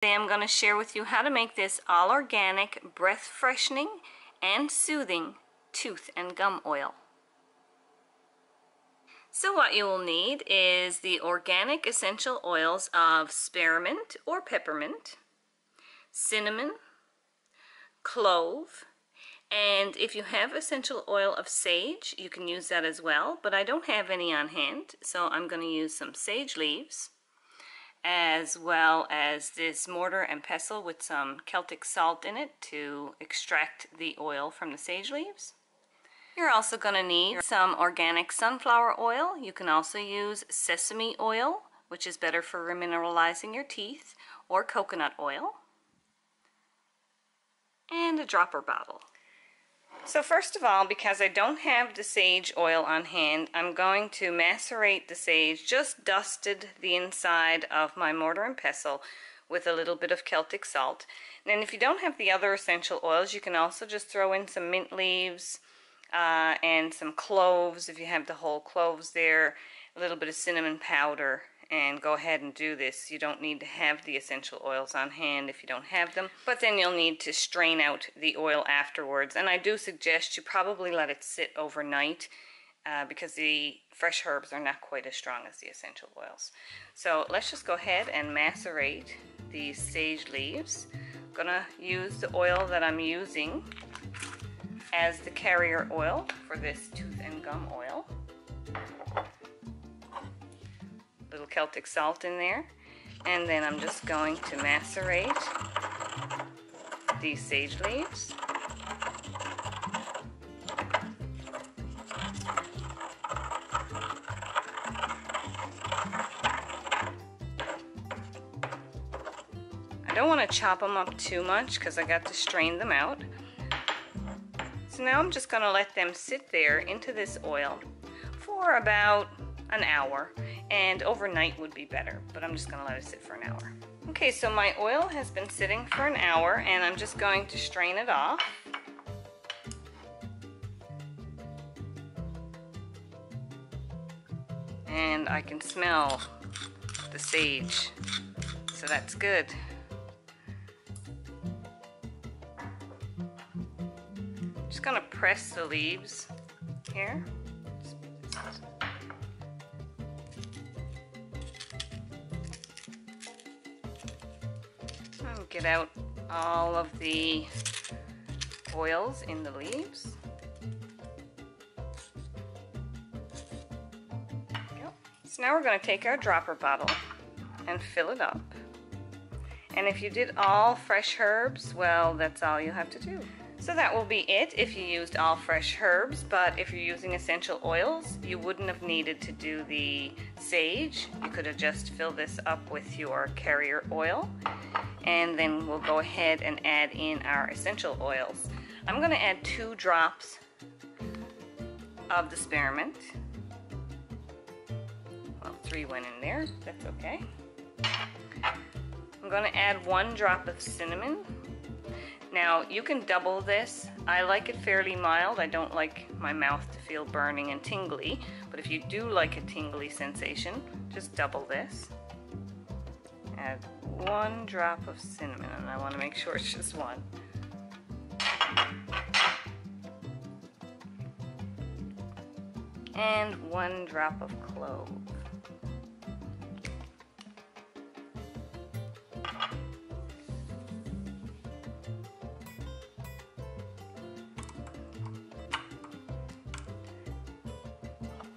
Today I'm going to share with you how to make this all organic, breath freshening and soothing tooth and gum oil. So what you will need is the organic essential oils of spearmint or peppermint, cinnamon, clove, and if you have essential oil of sage, you can use that as well, but I don't have any on hand, so I'm going to use some sage leaves, as well as this mortar and pestle with some Celtic salt in it to extract the oil from the sage leaves. You're also going to need some organic sunflower oil. You can also use sesame oil, which is better for remineralizing your teeth, or coconut oil, and a dropper bottle. So first of all, because I don't have the sage oil on hand, I'm going to macerate the sage, just dusted the inside of my mortar and pestle with a little bit of Celtic salt. And if you don't have the other essential oils, you can also just throw in some mint leaves and some cloves if you have the whole cloves there, a little bit of cinnamon powder, and go ahead and do this. You don't need to have the essential oils on hand if you don't have them, but then you'll need to strain out the oil afterwards. And I do suggest you probably let it sit overnight because the fresh herbs are not quite as strong as the essential oils. So let's just go ahead and macerate these sage leaves. I'm gonna use the oil that I'm using as the carrier oil for this tooth and gum oil. Little Celtic salt in there, and then I'm just going to macerate these sage leaves. I don't want to chop them up too much because I got to strain them out. So now I'm just going to let them sit there into this oil for about an hour, and overnight would be better, but I'm just going to let it sit for an hour. Okay, so my oil has been sitting for an hour, and I'm just going to strain it off. And I can smell the sage, so that's good. Just going to press the leaves here. Get out all of the oils in the leaves. Yep. So now we're going to take our dropper bottle and fill it up. And if you did all fresh herbs, well, that's all you have to do. So that will be it if you used all fresh herbs, but if you're using essential oils, you wouldn't have needed to do the sage. You could have just filled this up with your carrier oil, and then we'll go ahead and add in our essential oils. I'm going to add 2 drops of the spearmint. Well, 3 went in there, that's okay. I'm going to add 1 drop of cinnamon. Now you can double this. I like it fairly mild. I don't like my mouth to feel burning and tingly, but if you do like a tingly sensation, just double this. Add 1 drop of cinnamon, and I want to make sure it's just 1. And 1 drop of clove.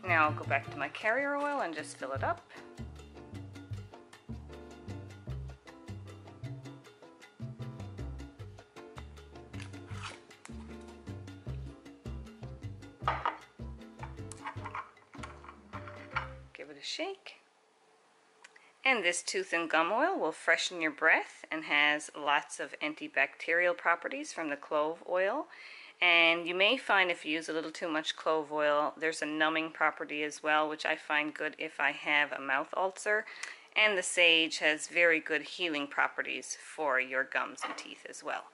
Now I'll go back to my carrier oil and just fill it up. Give it a shake. And this tooth and gum oil will freshen your breath and has lots of antibacterial properties from the clove oil. And you may find if you use a little too much clove oil, there's a numbing property as well, which I find good if I have a mouth ulcer. And the sage has very good healing properties for your gums and teeth as well.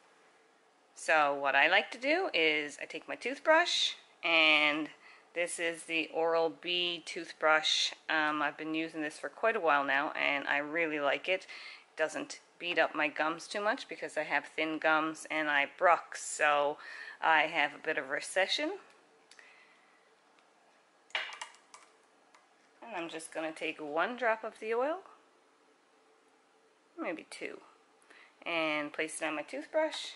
So what I like to do is I take my toothbrush, and this is the Oral-B toothbrush. I've been using this for quite a while now, and I really like it. It doesn't beat up my gums too much because I have thin gums and I bruck, so I have a bit of recession. And I'm just going to take 1 drop of the oil, maybe 2, and place it on my toothbrush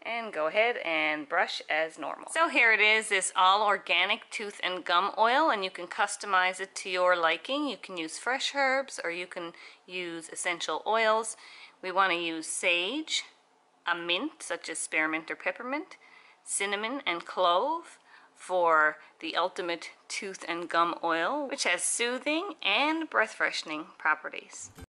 and go ahead and brush as normal. So here it is, this all organic tooth and gum oil, and you can customize it to your liking. You can use fresh herbs or you can use essential oils. We want to use sage, a mint such as spearmint or peppermint, cinnamon and clove for the ultimate tooth and gum oil, which has soothing and breath freshening properties.